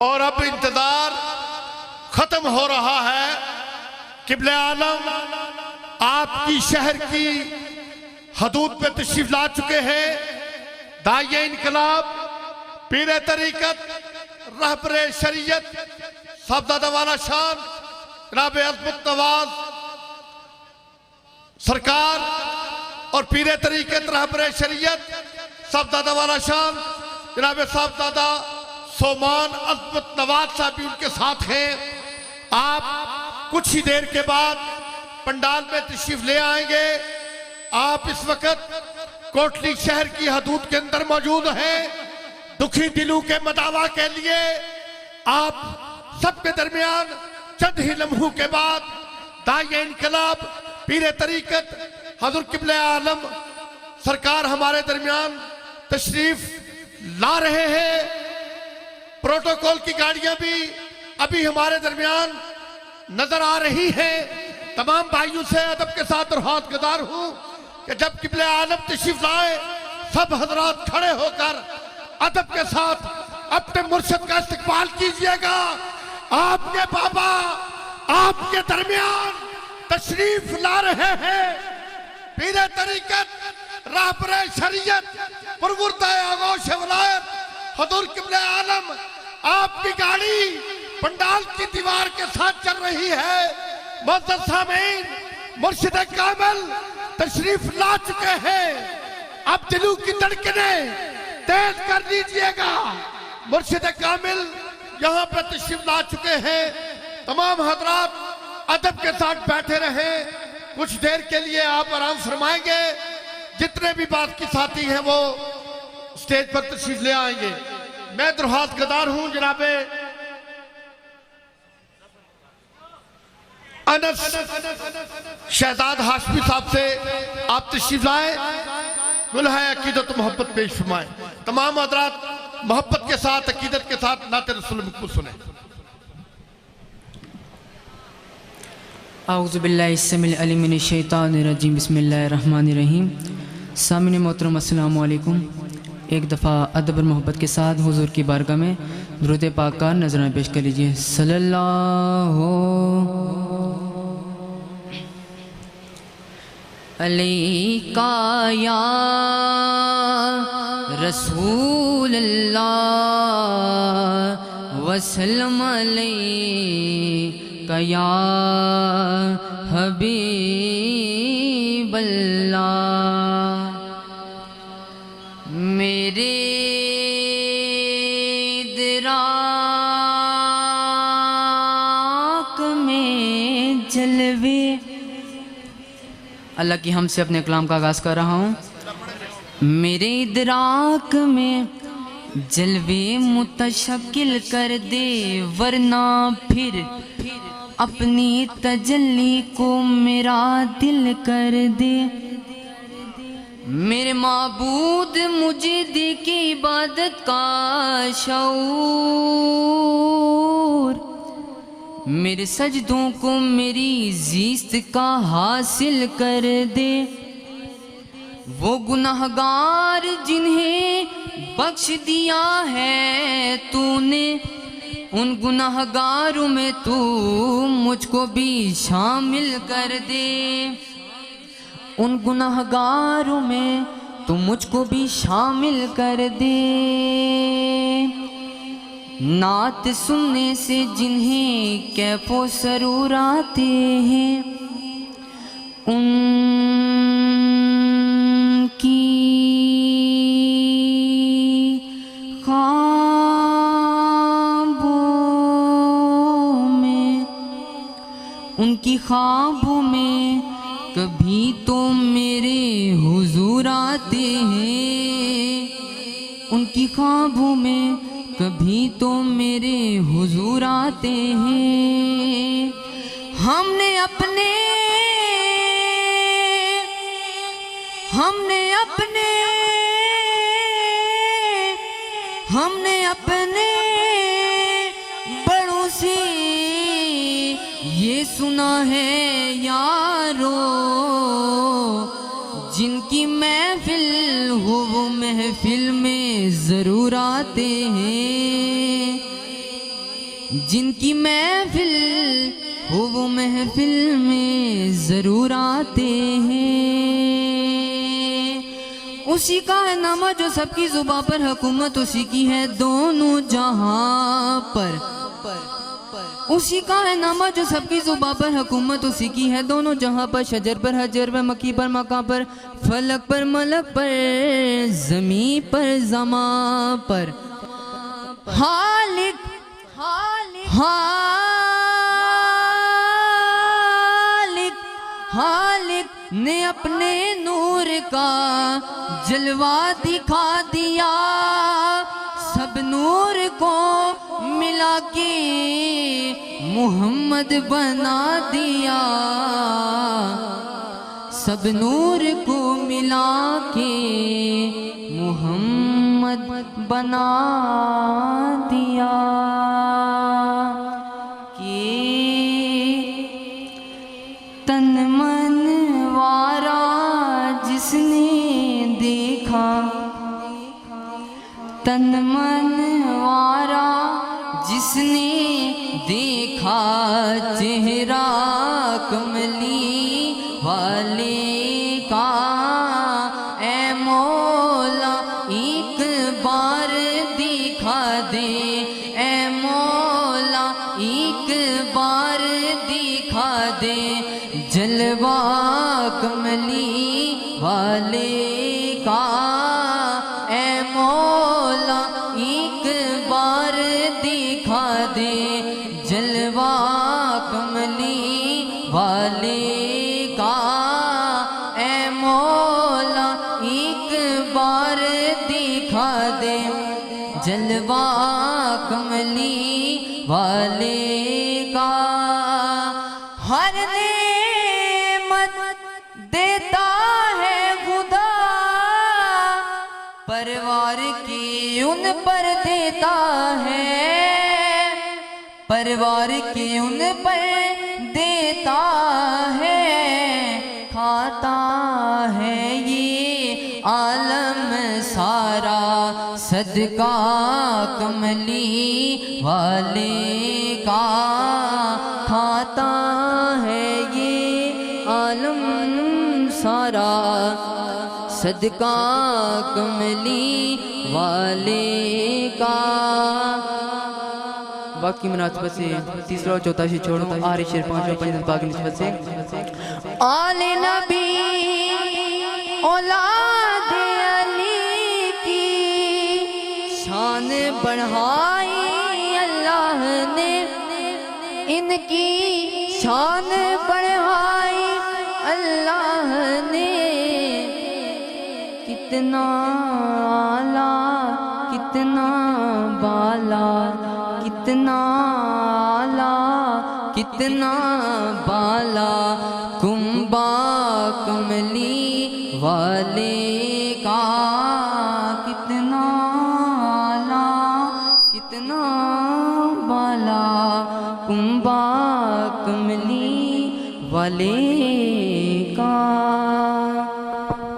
اور اب انتظار ختم ہو رہا ہے۔ قبلہ عالم آپ کی شہر کی حدود پہ تشریف لا چکے ہیں۔ داعیہ انقلاب، پیر طریقت، رہبر شریعت، صاحبزادہ والا شان جناب عظمت نواز سرکار اور پیر طریقت رہبر شریعت صاحبزادہ والا شان جناب صاحبزادہ سومان عظمت نواز صاحب بھی ان کے ساتھ ہیں۔ آپ کچھ ہی دیر کے بعد پنڈال میں تشریف لے آئیں گے۔ آپ اس وقت کوٹلی شہر کی حدود کے اندر موجود ہیں۔ دکھی دلوں کے مداوا کے لیے آپ سب کے درمیان چند ہی لمحوں کے بعد داعیہ انقلاب، پیر طریقت، حضرت قبلہ عالم سرکار ہمارے درمیان تشریف لا رہے ہیں۔ پروٹوکول کی گاڑیاں بھی ابھی ہمارے درمیان نظر آ رہی ہیں۔ تمام بھائیوں سے ادب کے ساتھ درخواست گزار ہوں کہ جب قبلہ عالم تشریف لائے سب حضرات کھڑے ہو کر ادب کے ساتھ اپنے مرشد کا استقبال کیجئے گا۔ آپ کے بابا آپ کے درمیان تشریف لا رہے ہیں۔ پیر طریقت، رہبر شریعت، پروردہ آغوش ولایت حضور قبلہ عالم آپ کی گاڑی پنڈال کی دیوار کے ساتھ چل رہی ہے۔ معزز سامعین، مرشد کامل تشریف لا چکے ہیں۔ اب دلوں کی دھڑکنیں تیز کر دیجئے گا۔ مرشد کامل یہاں پر تشریف لا چکے ہیں۔ تمام حضرات ادب کے ساتھ بیٹھے رہیں۔ کچھ دیر کے لیے آپ آرام فرمائیں گے۔ جتنے بھی بات کی ساتھی ہیں وہ سٹیج پر تشریف لے آئیں گے۔ میں درخواست گزار ہوں جناب انس شہزاد ہاشمی صاحب سے آپ تشریف لائیں، گلہائے عقیدت و محبت پیش فرمائیں۔ تمام حضرات محبت کے ساتھ، عقیدت کے ساتھ نعت رسول مقبول سنیں۔ اعوذ باللہ السمیع العلیم من الشیطان الرجیم، بسم اللہ الرحمن الرحیم۔ سامعین محترم السلام علیکم۔ ایک دفعہ ادب اور محبت کے ساتھ حضور کی بارگاہ میں درود پاک کا نذرانہ پیش کر لیجئے۔ صلی اللہ علیہ یا رسول اللہ وسلم علیہ یا حبیب اللہ۔ میرے ادراک میں جلوے، اللہ کی ہم سے اپنے کلام کا آغاز کر رہا ہوں۔ میرے ادراک میں جلوے متشکل کر دے، ورنہ پھر اپنی تجلی کو میرا دل کر دے۔ میرے معبود مجھے دے کے عبادت کا شعور، میرے سجدوں کو میری زیست کا حاصل کر دے۔ وہ گناہگار جنہیں بخش دیا ہے تو نے، ان گناہگاروں میں تو مجھ کو بھی شامل کر دے۔ ان گناہگاروں میں تو مجھ کو بھی شامل کر دے۔ نعت سننے سے جنہیں کیف و سرور آتے ہیں، ان کی خوابوں میں، ان کی خوابوں میں کبھی تو میرے حضور آتے ہیں۔ ان کی خوابوں میں کبھی تو میرے حضور آتے ہیں۔ ہم نے اپنے بڑوں سے یہ سنا ہے یارو، جن کی محفل ہو وہ محفل میں ضرور آتے ہیں۔ جن کی محفل ہو وہ محفل میں ضرور آتے ہیں، اسی کا ہے نامہ جو سب کی زباں پر، حکومت اسی کی ہے دونوں جہاں پر، اسی کا ہے نامہ جو سب کی زباں پر، حکومت اسی کی ہے دونوں جہاں پر، شجر پر حجر پر مکی پر مکہ پر، فلک پر ملک پر، زمین پر زمان پر، خالق خالق نے اپنے نور کا جلوہ دکھا دیا، سب نور کو ملا کے محمد بنا دیا، سب نور کو ملا کے محمد بنا دیا۔ کہ تن من وارا جس نے دیکھا، تن من وارا جس نے دیکھا، چہرہ کملی والے کا، اے مولا ایک بار دکھا دے، اے مولا ایک بار دکھا دے، جلوہ کملی والے کا، اے مولا ایک بار دکھا دے، جلوہ کملی والے کا، اے مولا ایک بار دکھا دے، جلوہ کملی والے کا۔ ہر نعمت دیتا ہے خدا، پروار کی ان پر دیتا ہے، پروار کی ان پر دیتا ہے، کھاتا ہے یہ عالم سارا، صدقہ کملی والے کا، کھاتا ہے یہ عالم سارا، صدقہ کملی والے کا۔ باقی مناسبت سے تیسرا اور چوتھا شیر چھوڑو، آخری شیر پانچواں پنجت باقی نسبت سے آل نبی اولاد علی کی شان بڑھائی اللہ نے، ان کی شان بڑھائی اللہ نے، کتنا اعلیٰ کتنا بالا، کتنا اعلیٰ کتنا بالا، کنبہ کملی والے کا، کتنا اعلیٰ کتنا بالا، کنبہ کملی والے کا۔